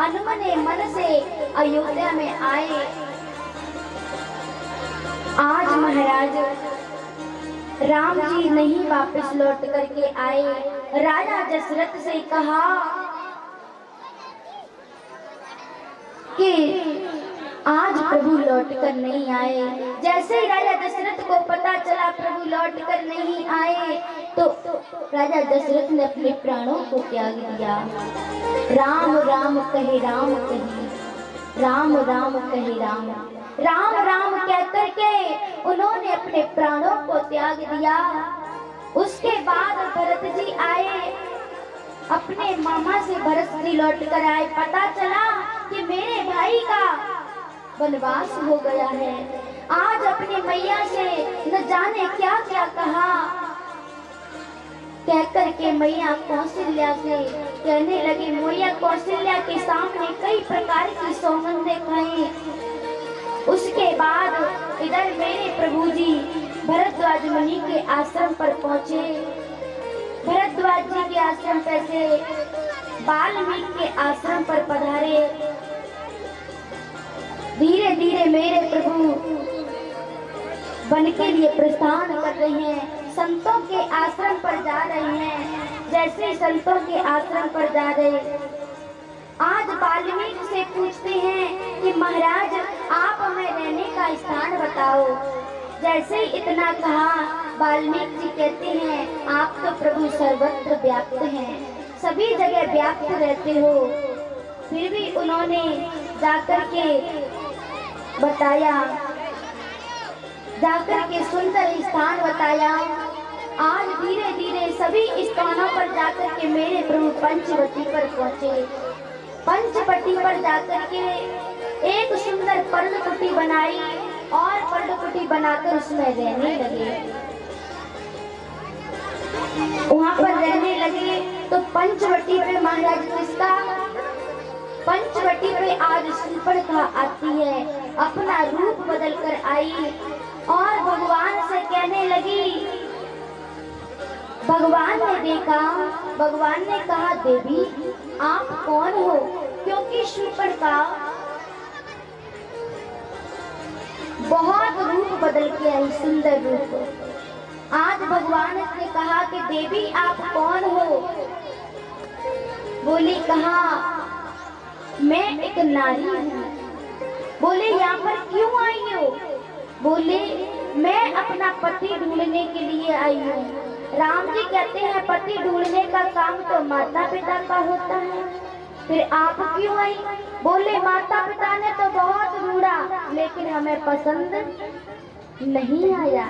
अनमने मन से अयोध्या में आए। आज महाराज राम जी नहीं वापस लौट करके आए। राजा दशरथ से कहा कि आज प्रभु लौट कर नहीं आए। जैसे ही राजा दशरथ को पता चला प्रभु लौट कर नहीं आए तो राजा दशरथ ने अपने प्राणों को त्याग दिया। राम राम कहे राम कहे, राम राम कहे राम, राम राम कहकर के उन्होंने अपने प्राणों को त्याग दिया। उसके बाद भरत जी आए, अपने मामा से भरत जी लौट कर आए। पता चला कि मेरे भाई का वनवास हो गया है। आज अपनी मैया से न जाने क्या क्या कहा, कहकर के मैया कौशल्या से कहने लगी, मैया कौशल्या के सामने कई प्रकार की सौगंधें खाई। उसके बाद इधर मेरे प्रभु जी भरद्वाज मुनि के आश्रम पर पहुंचे। भरद्वाज जी के आश्रम पर से वाल्मीकि के आश्रम पर पधारे। धीरे धीरे मेरे प्रभु वन के लिए प्रस्थान कर रहे हैं, संतों के आश्रम पर जा रहे हैं। जैसे संतों के आश्रम पर जा रहे, आज वाल्मीकि से पूछते हैं कि महाराज आप हमें रहने का स्थान बताओ। जैसे ही इतना कहा, वाल्मीकि जी कहते हैं आप तो प्रभु सर्वत्र व्याप्त हैं, सभी जगह व्याप्त रहते हो। फिर भी उन्होंने जाकर के बताया, जाकर के सुंदर स्थान बताया। आज धीरे धीरे सभी स्थानों पर जाकर के मेरे प्रभु पंचवटी पर पहुंचे। पंचवटी पर जाकर के एक सुंदर पर्णकुटी बनाई और पर्णकुटी बनाकर उसमें रहने लगे। वहां पर रहने लगे तो पंचवटी पे महाराज किसका, पंचवटी पे आज शूर्पणखा आती है, अपना रूप बदल कर आई और भगवान से कहने लगी। भगवान ने देखा, भगवान ने कहा देवी आप कौन हो, क्योंकि शूर्पणखा बहुत रूप बदल के आई, सुंदर रूप। आज भगवान ने कहा कि देवी आप कौन हो, बोली कहा मैं एक नारी हूँ। बोले यहाँ पर क्यों आई हो, बोले मैं अपना पति ढूंढने के लिए आई हूँ। राम जी कहते हैं पति ढूंढने का काम तो माता पिता का होता है, फिर आप क्यों आई, बोले माता पिता ने तो बहुत ढूंढा लेकिन हमें पसंद नहीं आया।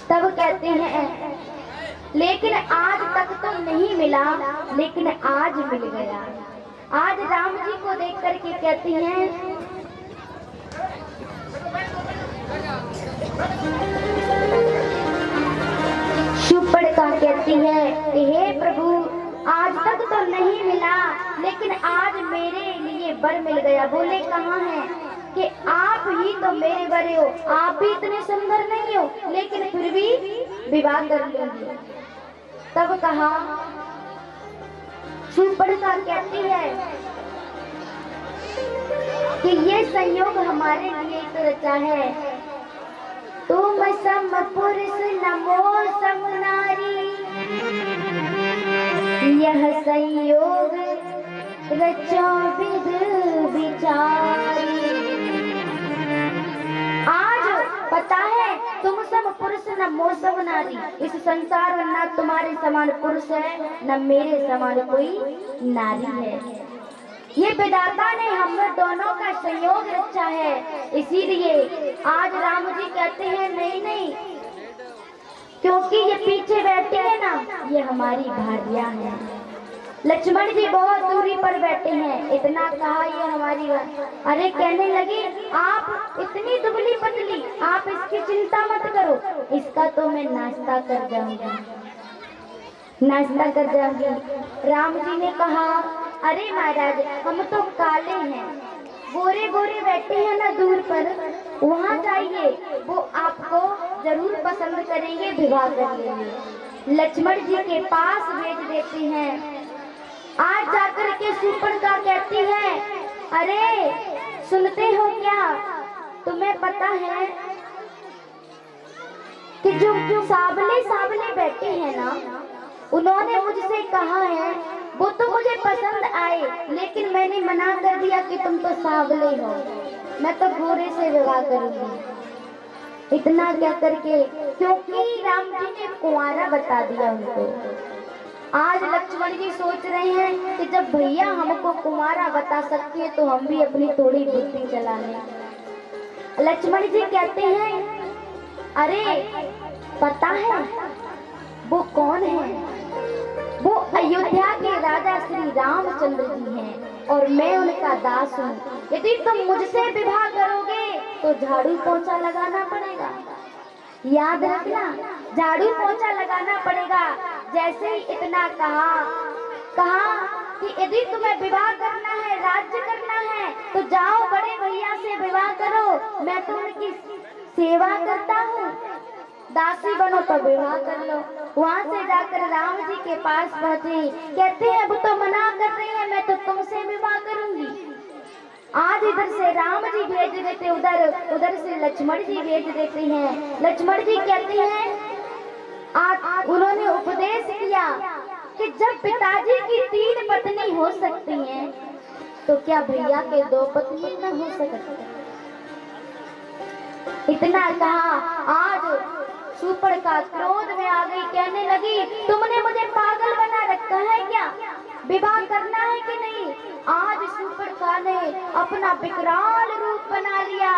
तब कहते हैं लेकिन आज तक तो नहीं मिला, लेकिन आज मिल गया। आज राम जी को देख करके कहती हैं शूर्पणखा कहती है कि हे प्रभु आज तक तो नहीं मिला लेकिन आज मेरे लिए वर मिल गया। बोले कहाँ है, कि आप ही तो मेरे वर हो, आप भी इतने सुंदर नहीं हो लेकिन फिर भी विवाह कर लूंगी। तब कहा, शूर्पणखा कहती है कि ये संयोग हमारे लिए तो रचा है, तुम सम पुरुष नमो सम नारी, यह संयोग रचो विध विचारी। आज पता है तुम सब पुरुष न मो सब नारी, इस संसार में न तुम्हारे समान पुरुष है न मेरे समान कोई नारी है। ये विधाता ने हम दोनों का संयोग रचा है, इसीलिए आज राम जी कहते हैं नहीं नहीं, क्योंकि ये पीछे बैठे हैं ना ये हमारी भार्या है। लक्ष्मण जी बहुत दूरी पर बैठे हैं, इतना कहा ये हमारी। अरे कहने लगे आप इतनी दुबली पतली, आप इसकी चिंता मत करो, इसका तो मैं नाश्ता कर जाऊंगी, नाश्ता कर जाऊंगी। राम जी ने कहा अरे महाराज हम तो काले हैं, गोरे गोरे बैठे हैं ना दूर पर, वहाँ जाइए वो आपको जरूर पसंद करेंगे, विवाह कर लेंगे। लक्ष्मण जी के पास भेज देते हैं। आज जाकर के शूर्पणखा अरे सुनते हो क्या? तुम्हें पता है कि जो साबले साबले बैठे हैं ना, उन्होंने मुझसे कहा है, वो तो मुझे पसंद आए, लेकिन मैंने मना कर दिया कि तुम तो सावले हो, मैं तो गोरे से विवाह करूंगी। इतना क्या करके, क्योंकि राम जी ने कुंवारा बता दिया उनको। आज लक्ष्मण जी सोच रहे हैं कि जब भैया हमको कुंवारा बता सकती है तो हम भी अपनी थोड़ी बुद्धि चला लें। लक्ष्मण जी कहते हैं, अरे पता है वो कौन है? वो अयोध्या के राजा श्री रामचंद्र जी हैं और मैं उनका दास हूँ। यदि तुम मुझसे विवाह करोगे तो झाड़ू पोंछा लगाना पड़ेगा, याद रखना, झाड़ू पोंछा लगाना पड़ेगा। जैसे ही इतना कहा कि यदि तुम्हें विवाह करना है, राज्य करना है, तो जाओ बड़े भैया से विवाह करो, मैं तो उनकी सेवा करता हूँ, दासी बनो तो विवाह कर लो। वहां से जाकर राम जी के पास पहुंची, कहते हैं अब तो मना कर रही है, मैं तो तुमसे विवाह करूंगी। आज इधर से राम जी भेज देते, उधर से लक्ष्मण जी भेज देते हैं। लक्ष्मण जी कहते हैं, आज उन्होंने उपदेश किया कि जब पिताजी की 3 पत्नी हो सकती हैं, तो क्या भैया के 2 पत्नी न हो सकती? इतना कहा, आज शूर्पणखा क्रोध में आ गई, कहने लगी, तुमने मुझे पागल बना रखा है क्या? विवाह करना है कि नहीं? आज शूर्पणखा ने अपना विकराल रूप बना लिया